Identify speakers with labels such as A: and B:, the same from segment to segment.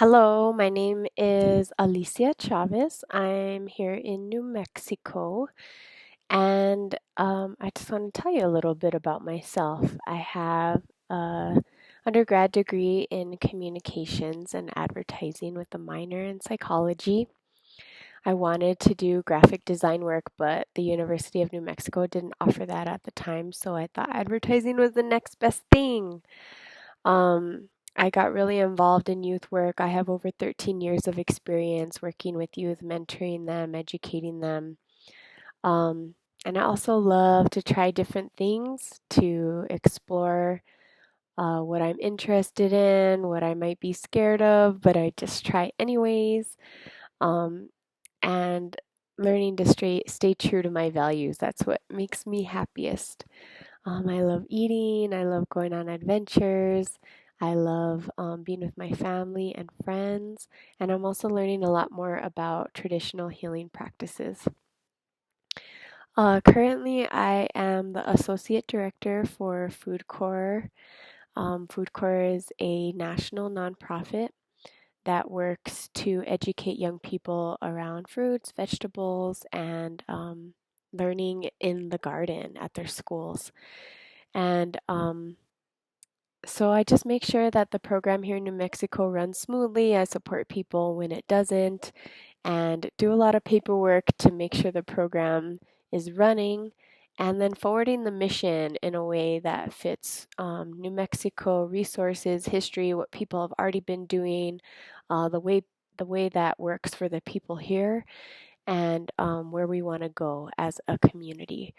A: Hello, my name is Alicia Chavez. I'm here in New Mexico, and I just want to tell you a little bit about myself. I have a undergrad degree in communications and advertising with a minor in psychology. I wanted to do graphic design work, but the University of New Mexico didn't offer that at the time, so I thought advertising was the next best thing. Um, I got really involved in youth work. I have over 13 years of experience working with youth, mentoring them, educating them. Um, and I also love to try different things to explore what I'm interested in, what I might be scared of, but I just try anyways. Um, and learning to stay true to my values. That's what makes me happiest. I love eating. I love going on adventures. I love being with my family and friends. And I'm also learning a lot more about traditional healing practices. Currently, I am the Associate Director for Food Corps. Food Corps is a national nonprofit that works to educate young people around fruits, vegetables, and learning in the garden at their schools. And so I just make sure that the program here in New Mexico runs smoothly. I support people when it doesn't and do a lot of paperwork to make sure the program is running and then forwarding the mission in a way that fits New Mexico resources, history, what people have already been doing, the way that works for the people here, and where we want to go as a community.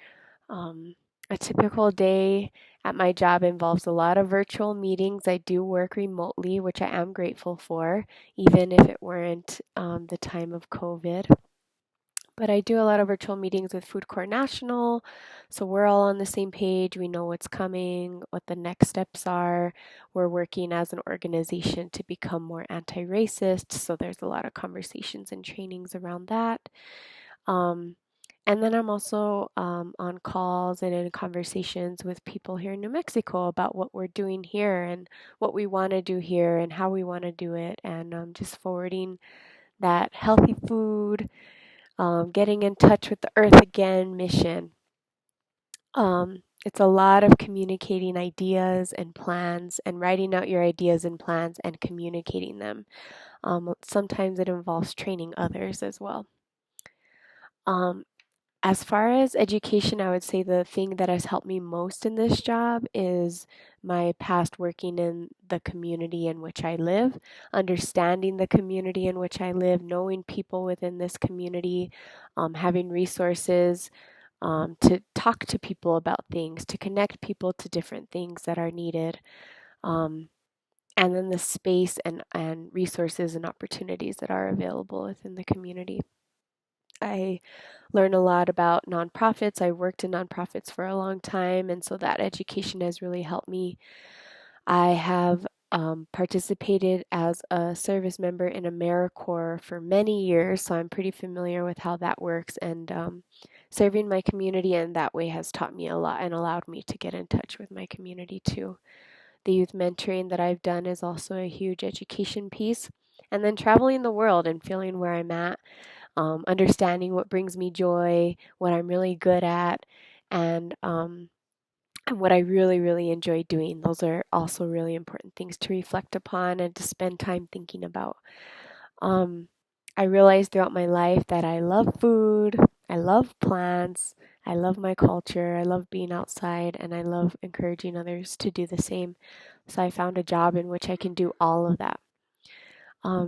A: Um, a typical day at my job involves a lot of virtual meetings. I do work remotely, which I am grateful for, even if it weren't the time of COVID. But I do a lot of virtual meetings with Food Corps National, so we're all on the same page. We know what's coming, what the next steps are. We're working as an organization to become more anti racist, so there's a lot of conversations and trainings around that. Um, and then I'm also on calls and in conversations with people here in New Mexico about what we're doing here and what we want to do here and how we want to do it, and just forwarding that healthy food, getting in touch with the earth again mission. It's a lot of communicating ideas and plans and writing out your ideas and plans and communicating them. Sometimes it involves training others as well. Um, As far as education, I would say the thing that has helped me most in this job is my past working in the community in which I live, understanding the community in which I live, knowing people within this community, having resources to talk to people about things, to connect people to different things that are needed, um, and then the space and resources and opportunities that are available within the community. I learn a lot about nonprofits. I worked in nonprofits for a long time, and so that education has really helped me. I have participated as a service member in AmeriCorps for many years, so I'm pretty familiar with how that works. And serving my community in that way has taught me a lot and allowed me to get in touch with my community too. The youth mentoring that I've done is also a huge education piece. And then traveling the world and feeling where I'm at, understanding what brings me joy, what I'm really good at, and and what I really, really enjoy doing. Those are also really important things to reflect upon and to spend time thinking about. Um, I realized throughout my life that I love food, I love plants, I love my culture, I love being outside, and I love encouraging others to do the same. So I found a job in which I can do all of that.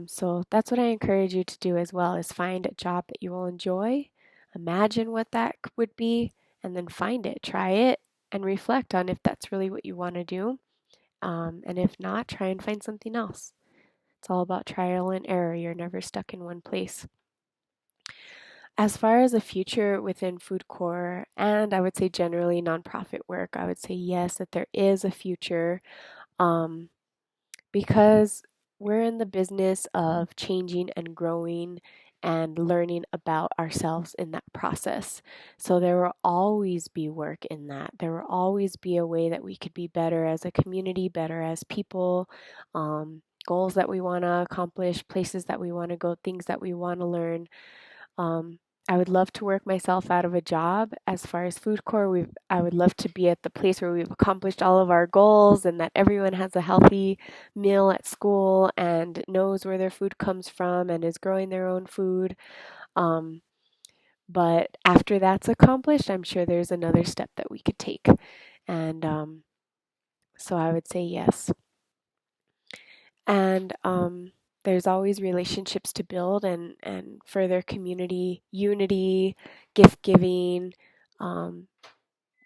A: So that's what I encourage you to do as well, is find a job that you will enjoy, imagine what that would be, and then find it, try it, and reflect on if that's really what you want to do. And if not, try and find something else. It's all about trial and error. You're never stuck in one place. As far as the future within Food Corps, and I would say generally nonprofit work, I would say yes, that there is a future. Um, because we're in the business of changing and growing and learning about ourselves in that process. So there will always be work in that. There will always be a way that we could be better as a community, better as people, goals that we want to accomplish, places that we want to go, things that we want to learn. Um, I would love to work myself out of a job. As far as food corps, I would love to be at the place where we've accomplished all of our goals and that everyone has a healthy meal at school and knows where their food comes from and is growing their own food. Um, but after that's accomplished, I'm sure there's another step that we could take. And so I would say yes. And there's always relationships to build and further community unity, gift giving, um,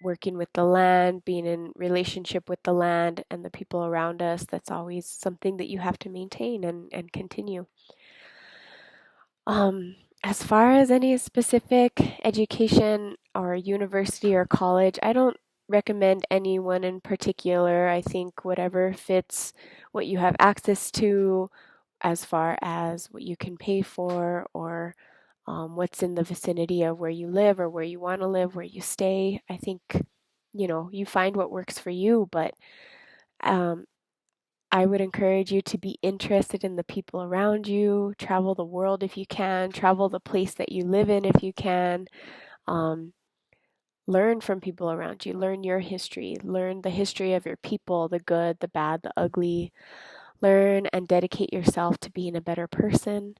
A: working with the land, being in relationship with the land and the people around us. That's always something that you have to maintain and continue. As far as any specific education or university or college, I don't recommend any one in particular. I think whatever fits what you have access to, as far as what you can pay for or what's in the vicinity of where you live or where you want to live, where you stay. I think, you find what works for you, but um, I would encourage you to be interested in the people around you, travel the world if you can, travel the place that you live in if you can. Um, Learn from people around you, learn your history, learn the history of your people, the good, the bad, the ugly. Learn and dedicate yourself to being a better person.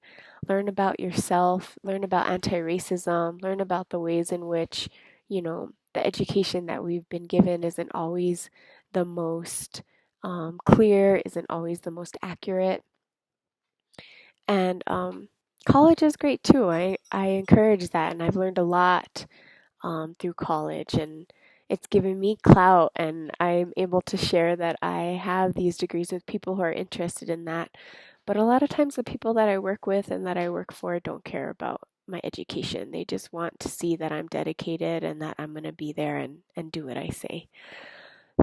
A: Learn about yourself, learn about anti racism, learn about the ways in which, the education that we've been given isn't always the most clear, isn't always the most accurate. And college is great too. I encourage that, and I've learned a lot through college, and it's given me clout, and I'm able to share that I have these degrees with people who are interested in that. But a lot of times, the people that I work with and that I work for don't care about my education. They just want to see that I'm dedicated and that I'm going to be there and do what I say.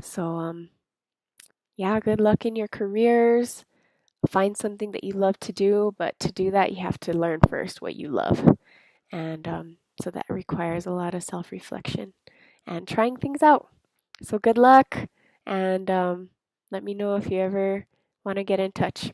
A: So, yeah, good luck in your careers. Find something that you love to do, but to do that, you have to learn first what you love. And so that requires a lot of self reflection and trying things out. So good luck, and let me know if you ever want to get in touch.